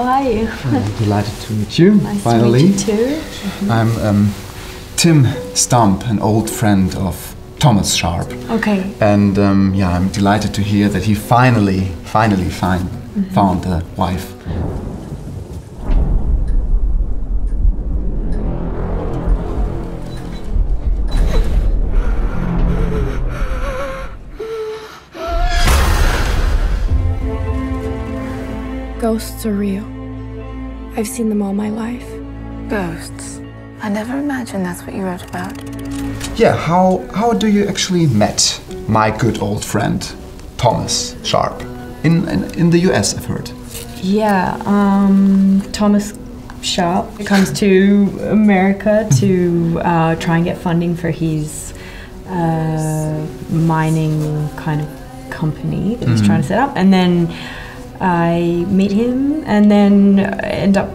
how are you? I'm delighted to meet you, Nice finally. to meet you too. I'm Tim Stump, an old friend of Thomas Sharp. Okay. And yeah, I'm delighted to hear that he finally found a wife. Ghosts are real. I've seen them all my life. Ghosts? I never imagined that's what you wrote about. Yeah, how do you actually met my good old friend Thomas Sharp? In the US, I've heard. Yeah, Thomas Sharp comes to America to try and get funding for his mining kind of company that he's trying to set up, and then I meet him and then end up,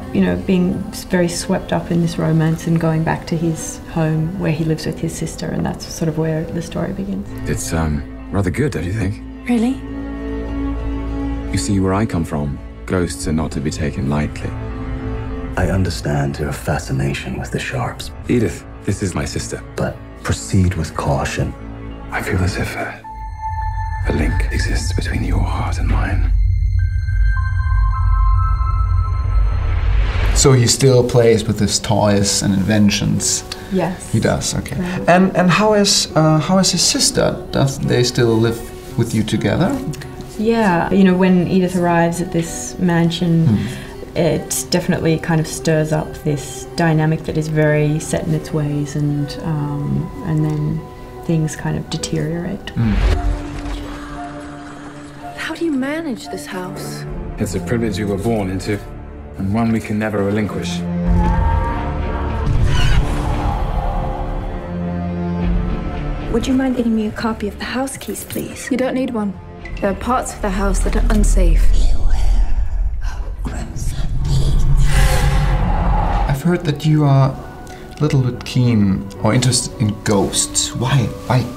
being very swept up in this romance and going back to his home where he lives with his sister, and that's sort of where the story begins. It's rather good, don't you think? Really? You see, where I come from, ghosts are not to be taken lightly. I understand your fascination with the Sharps, Edith, this is my sister. but proceed with caution. I feel as if a link exists between your heart and mine. So he still plays with his toys and inventions. Yes. He does, okay. Right. And how is his sister? Does they still live with you together? Yeah, when Edith arrives at this mansion, it definitely kind of stirs up this dynamic that is very set in its ways, and then things kind of deteriorate. How do you manage this house? It's a privilege we were born into, and one we can never relinquish. Would you mind getting me a copy of the house keys, please? You don't need one. There are parts of the house that are unsafe. I've heard that you are a little bit keen or interested in ghosts. Why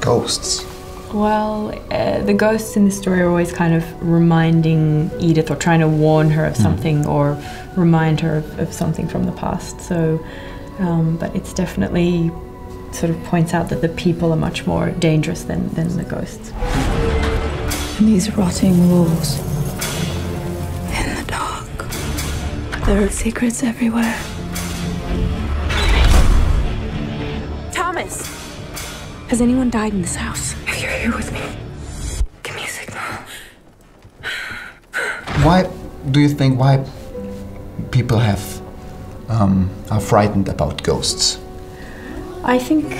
ghosts? Well, the ghosts in the story are always kind of reminding Edith or trying to warn her of something or remind her of something from the past. So, but it's definitely sort of points out that the people are much more dangerous than the ghosts. And these rotting walls. In the dark. There are secrets everywhere. Thomas! Has anyone died in this house? If you're here with me, give me a signal. Why do you think people are frightened about ghosts? I think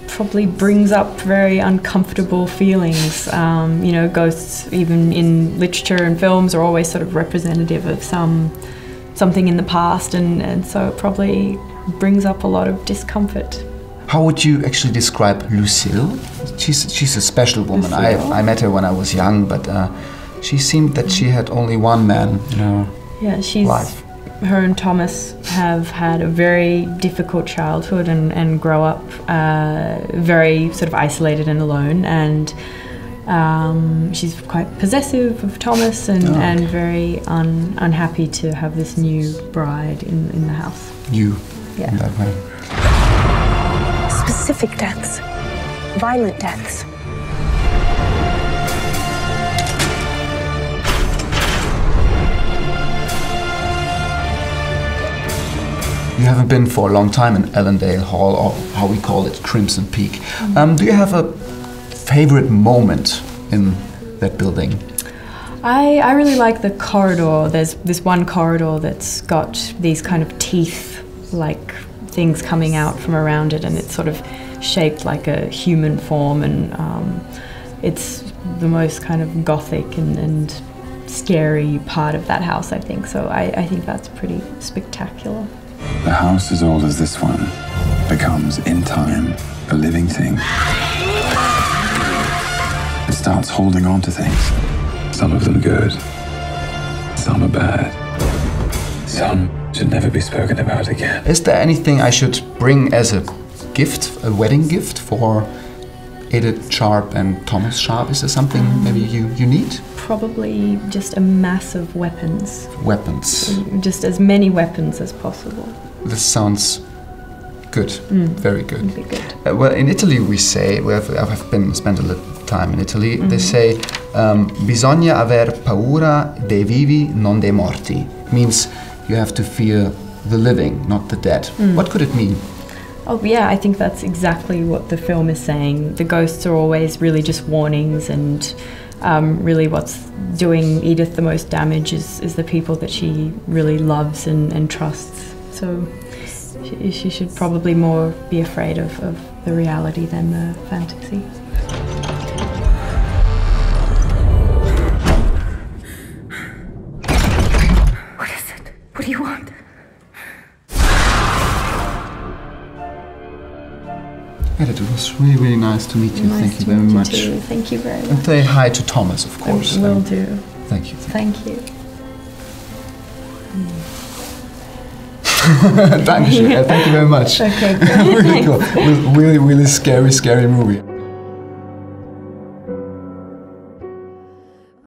probably brings up very uncomfortable feelings. Ghosts, even in literature and films, are always sort of representative of something in the past, and so it probably brings up a lot of discomfort. How would you actually describe Lucille? She's a special woman. I met her when I was young, but she seemed that she had only one man in her life. Her and Thomas have had a very difficult childhood and grow up very sort of isolated and alone, and she's quite possessive of Thomas and very unhappy to have this new bride in the house. You, Yeah. in that way. Specific deaths. Violent deaths. You haven't been for a long time in Allendale Hall, or how we call it, Crimson Peak. Do you have a favorite moment in that building? I really like the corridor. There's this one corridor that's got these kind of teeth-like things coming out from around it, and it's sort of shaped like a human form, and it's the most kind of gothic and scary part of that house, I think. So I think that's pretty spectacular. The house as old as this one becomes, in time, a living thing. It starts holding on to things. Some of them good, some are bad. Some should never be spoken about again. Is there anything I should bring as a gift, a wedding gift for Edith Sharp and Thomas Sharp? Is there something maybe you need? Probably just a mass of weapons. Weapons. Just as many weapons as possible. This sounds good, very good. Would be good. Well, in Italy we say, I've spent a little time in Italy, they say, bisogna aver paura dei vivi, non dei morti. Means you have to fear the living, not the dead. What could it mean? Oh yeah, I think that's exactly what the film is saying. The ghosts are always really just warnings, and really what's doing Edith the most damage is the people that she really loves and trusts. So she should probably more be afraid of the reality than the fantasy. What is it? What do you want? Edith, it was really, really nice to meet you. Thank you very much. Too. Thank you very much. And say hi to Thomas, of course. I will do. Thank you. Thank you. Thank you very much. Okay, great. Really cool. Really, really scary movie.